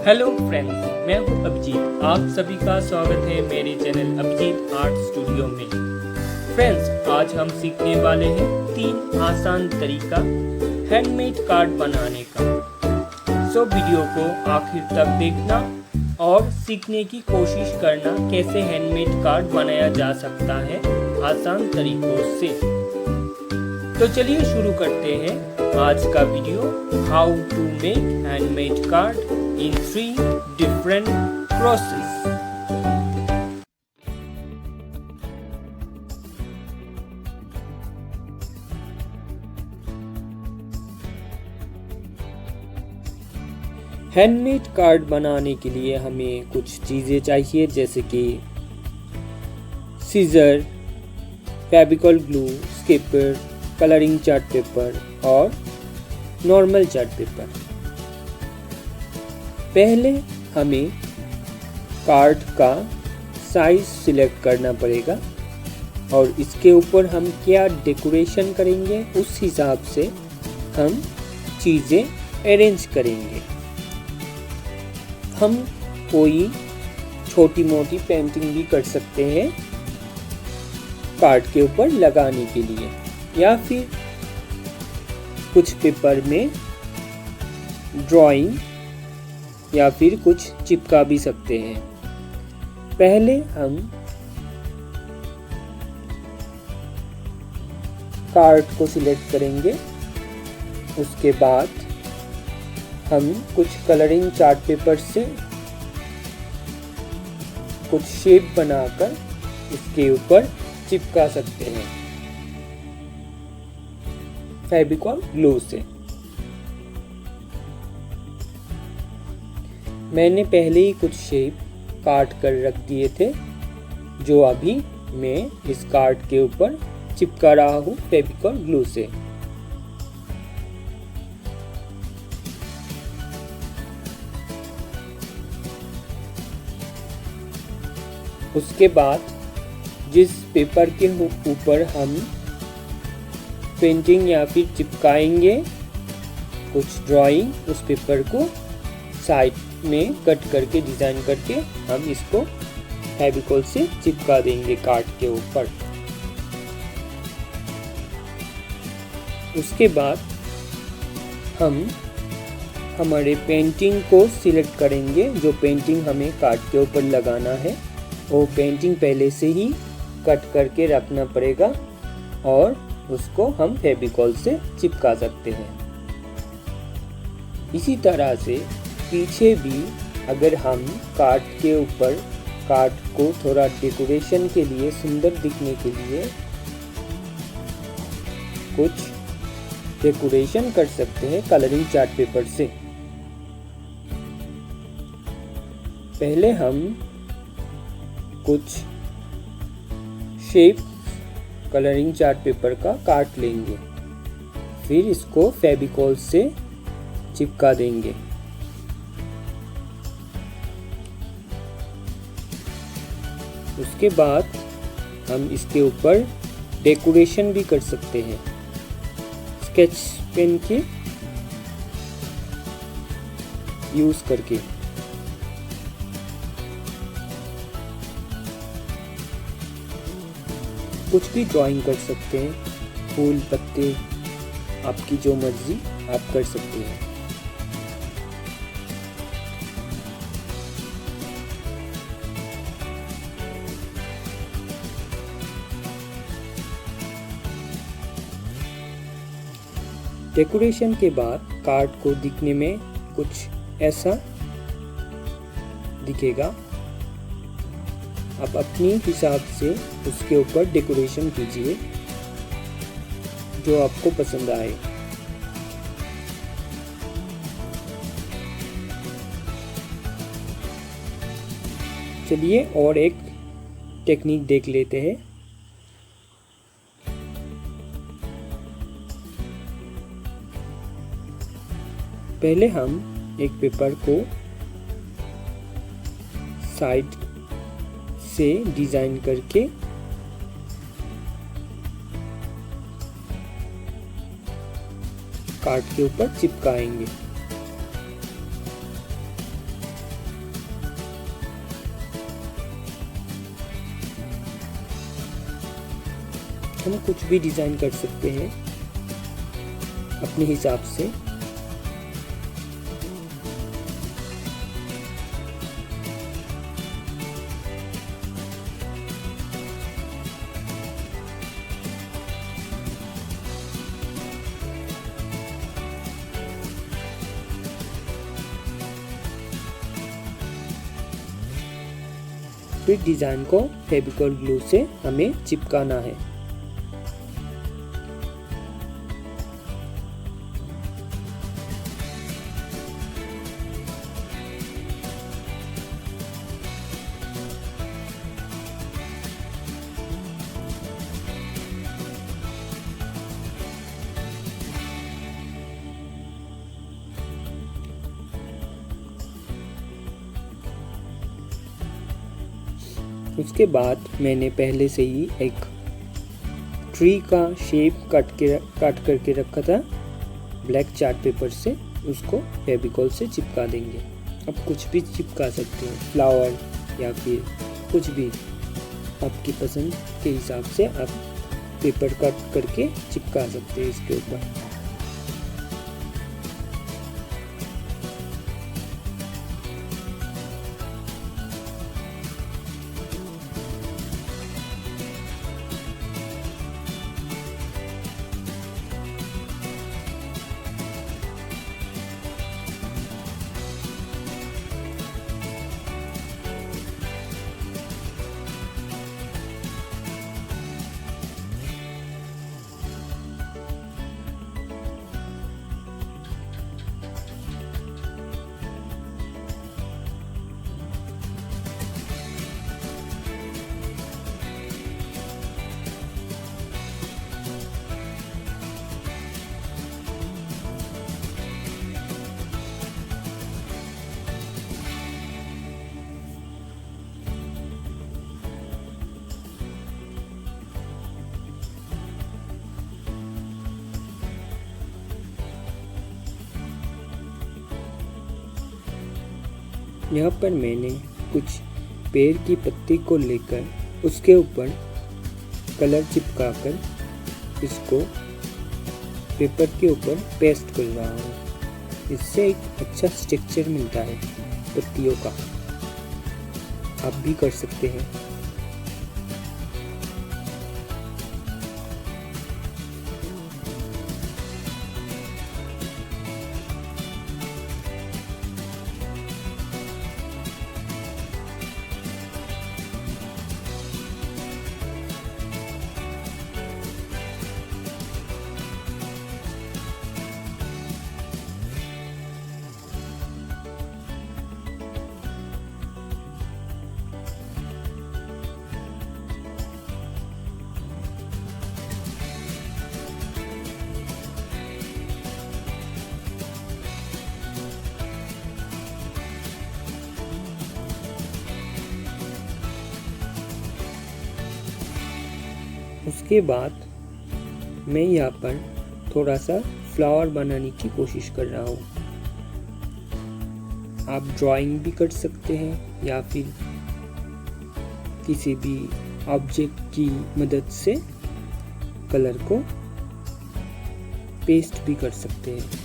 Hello friends, मैं हूं अभिजीत। आप सभी का स्वागत है मेरे चैनल अभिजीत आर्ट स्टूडियो में। फ्रेंड्स, आज हम सीखने वाले हैं 3 आसान तरीका हैंडमेड कार्ड बनाने का। सो वीडियो को आखिर तक देखना और सीखने की कोशिश करना कैसे हैंडमेड कार्ड बनाया जा सकता है आसान तरीकों से। तो चलिए शुरू करते हैं आज का video, how to make handmade card in 3 different process। Handmade card बनाने के लिए हमें कुछ चीज़ें चाहिए, जैसे कि scissor, Fevicol glue, scraper, colouring chart paper और नॉर्मल चार्ट पेपर। पहले हमें कार्ड का साइज सिलेक्ट करना पड़ेगा और इसके ऊपर हम क्या डेकोरेशन करेंगे उस हिसाब से हम चीज़ें अरेंज करेंगे। हम कोई छोटी मोटी पेंटिंग भी कर सकते हैं कार्ड के ऊपर लगाने के लिए, या फिर कुछ पेपर में ड्राइंग या फिर कुछ चिपका भी सकते हैं। पहले हम कार्ड को सिलेक्ट करेंगे, उसके बाद हम कुछ कलरिंग चार्ट पेपर से कुछ शेप बनाकर इसके ऊपर चिपका सकते हैं फेविकॉल ग्लू से। मैंने पहले ही कुछ शेप काट कर रख दिए थे, जो अभी मैं इस कार्ड के ऊपर चिपका रहा हूँ फेविकॉल ग्लू से। उसके बाद जिस पेपर के ऊपर हम पेंटिंग या फिर चिपकाएंगे कुछ ड्राइंग, उस पेपर को साइड में कट करके डिजाइन करके हम इसको फेविकॉल से चिपका देंगे कार्ड के ऊपर। उसके बाद हम हमारे पेंटिंग को सिलेक्ट करेंगे। जो पेंटिंग हमें कार्ड के ऊपर लगाना है वो पेंटिंग पहले से ही कट करके रखना पड़ेगा और उसको हम फेविकॉल से चिपका सकते हैं। इसी तरह से पीछे भी अगर हम कार्ड के ऊपर कार्ड को थोड़ा डेकोरेशन के लिए, सुंदर दिखने के लिए कुछ डेकोरेशन कर सकते हैं कलरिंग चार्ट पेपर से। पहले हम कुछ शेप कलरिंग चार्ट पेपर का काट लेंगे, फिर इसको फेविकॉल से चिपका देंगे। उसके बाद हम इसके ऊपर डेकोरेशन भी कर सकते हैं स्केच पेन के यूज करके। कुछ भी ड्राइंग कर सकते हैं, फूल पत्ते, आपकी जो मर्जी आप कर सकते हैं। डेकोरेशन के बाद कार्ड को दिखने में कुछ ऐसा दिखेगा। आप अपनी हिसाब से उसके ऊपर डेकोरेशन कीजिए जो आपको पसंद आए। चलिए और एक टेक्निक देख लेते हैं। पहले हम एक पेपर को साइड से डिजाइन करके कार्ड के ऊपर चिपकाएंगे। हम कुछ भी डिज़ाइन कर सकते हैं अपने हिसाब से। फिर डिज़ाइन को फेविकॉल ग्लू से हमें चिपकाना है। उसके बाद मैंने पहले से ही एक ट्री का शेप काट करके रखा था ब्लैक चार्ट पेपर से, उसको फेविकॉल से चिपका देंगे। अब कुछ भी चिपका सकते हैं, फ्लावर या फिर कुछ भी आपकी पसंद के हिसाब से आप पेपर कट करके चिपका सकते हैं इसके ऊपर। यहाँ पर मैंने कुछ पेड़ की पत्ती को लेकर उसके ऊपर कलर चिपकाकर इसको पेपर के ऊपर पेस्ट कर रहा हूँ। इससे एक अच्छा स्ट्रक्चर मिलता है पत्तियों का। आप भी कर सकते हैं। उसके बाद मैं यहाँ पर थोड़ा सा फ्लावर बनाने की कोशिश कर रहा हूँ। आप ड्राइंग भी कर सकते हैं या फिर किसी भी ऑब्जेक्ट की मदद से कलर को पेस्ट भी कर सकते हैं।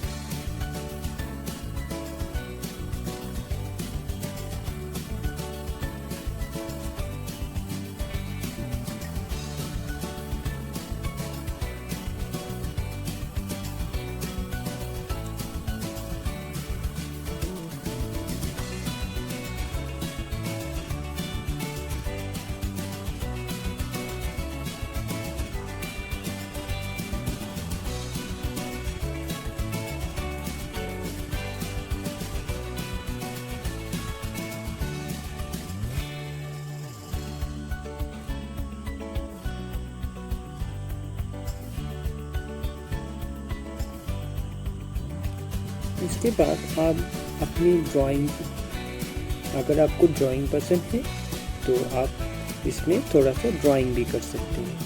इसके बाद आप अपनी ड्राइंग, अगर आपको ड्राइंग पसंद है तो आप इसमें थोड़ा सा ड्राइंग भी कर सकते हैं।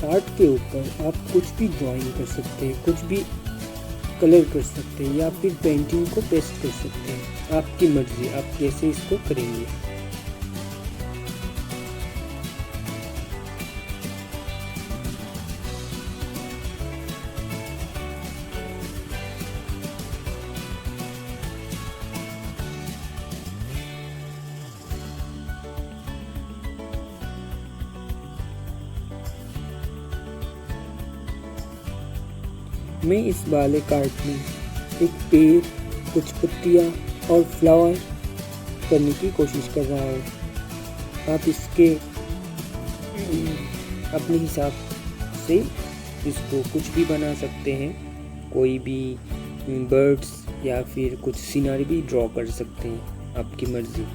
कार्ड के ऊपर आप कुछ भी ड्राइंग कर सकते हैं, कुछ भी कलर कर सकते हैं या फिर पेंटिंग को पेस्ट कर सकते हैं। आपकी मर्जी, आप कैसे इसको करेंगे। मैं इस वाले कार्ड में एक पेड़, कुछ पत्तियाँ और फ्लावर करने की कोशिश कर रहा हूँ। आप इसके अपने हिसाब से इसको कुछ भी बना सकते हैं, कोई भी बर्ड्स या फिर कुछ सीनरी भी ड्रॉ कर सकते हैं, आपकी मर्जी।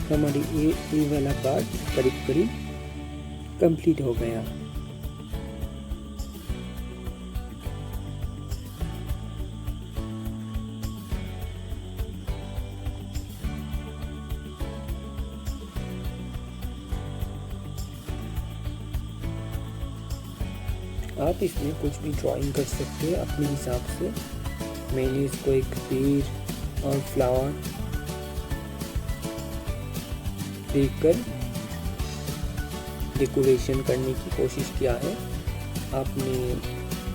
हमारी ये वाला कार्ड करीब करीब कंप्लीट हो गया। आप इसमें कुछ भी ड्राइंग कर सकते हैं अपने हिसाब से। मैंने इसको एक पेड़ और फ्लावर देखकर डेकोरेशन करने की कोशिश किया है।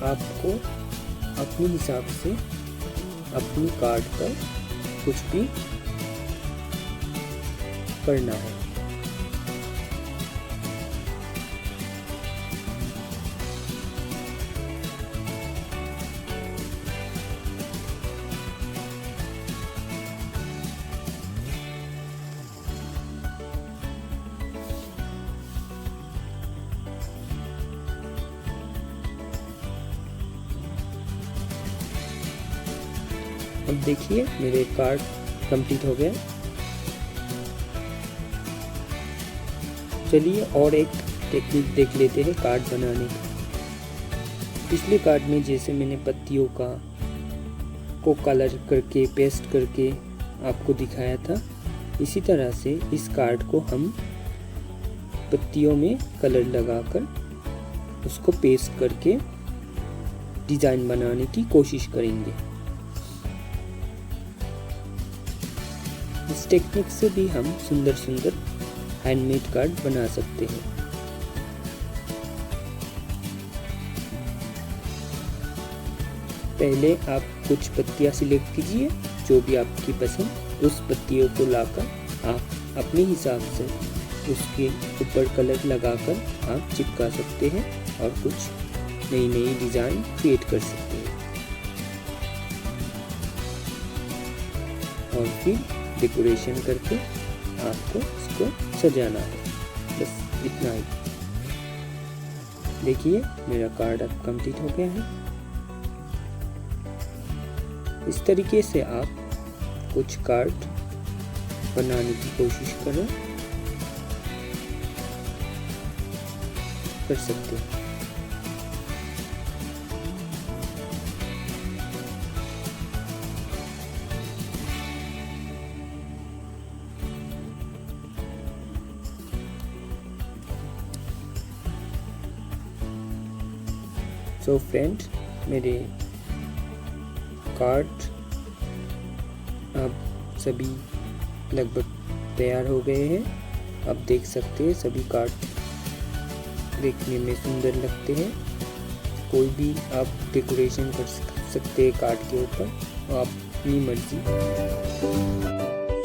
आपको अपने हिसाब से अपनी कार्ड पर कुछ भी करना है। अब देखिए मेरे कार्ड कंप्लीट हो गया। चलिए और एक टेक्निक देख लेते हैं कार्ड बनाने की। पिछले कार्ड में जैसे मैंने पत्तियों को कलर करके पेस्ट करके आपको दिखाया था, इसी तरह से इस कार्ड को हम पत्तियों में कलर लगाकर उसको पेस्ट करके डिज़ाइन बनाने की कोशिश करेंगे। इस टेक्निक से भी हम सुंदर सुंदर हैंडमेड कार्ड बना सकते हैं। पहले आप कुछ पत्तियां सिलेक्ट कीजिए, जो भी आपकी पसंद, उस पत्तियों को लाकर आप अपने हिसाब से उसके ऊपर कलर लगाकर आप चिपका सकते हैं और कुछ नई नई डिज़ाइन क्रिएट कर सकते हैं। और फिर डेकोरेशन करके आपको इसको सजाना है, बस इतना ही। देखिए मेरा कार्ड अब कंप्लीट हो गया है। इस तरीके से आप कुछ कार्ड बनाने की कोशिश कर सकते हैं। सो फ्रेंड्स, मेरे कार्ड अब सभी लगभग तैयार हो गए हैं। आप देख सकते हैं सभी कार्ड देखने में सुंदर लगते हैं। कोई भी आप डेकोरेशन कर सकते हैं कार्ड के ऊपर, आप अपनी मर्जी।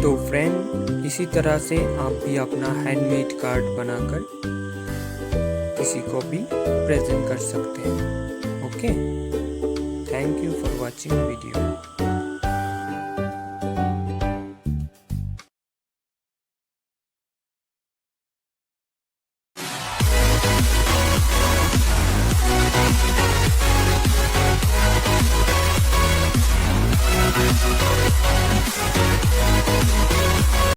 तो फ्रेंड, इसी तरह से आप भी अपना हैंडमेड कार्ड बनाकर किसी को भी प्रेजेंट कर सकते हैं। Okay, thank you for watching video.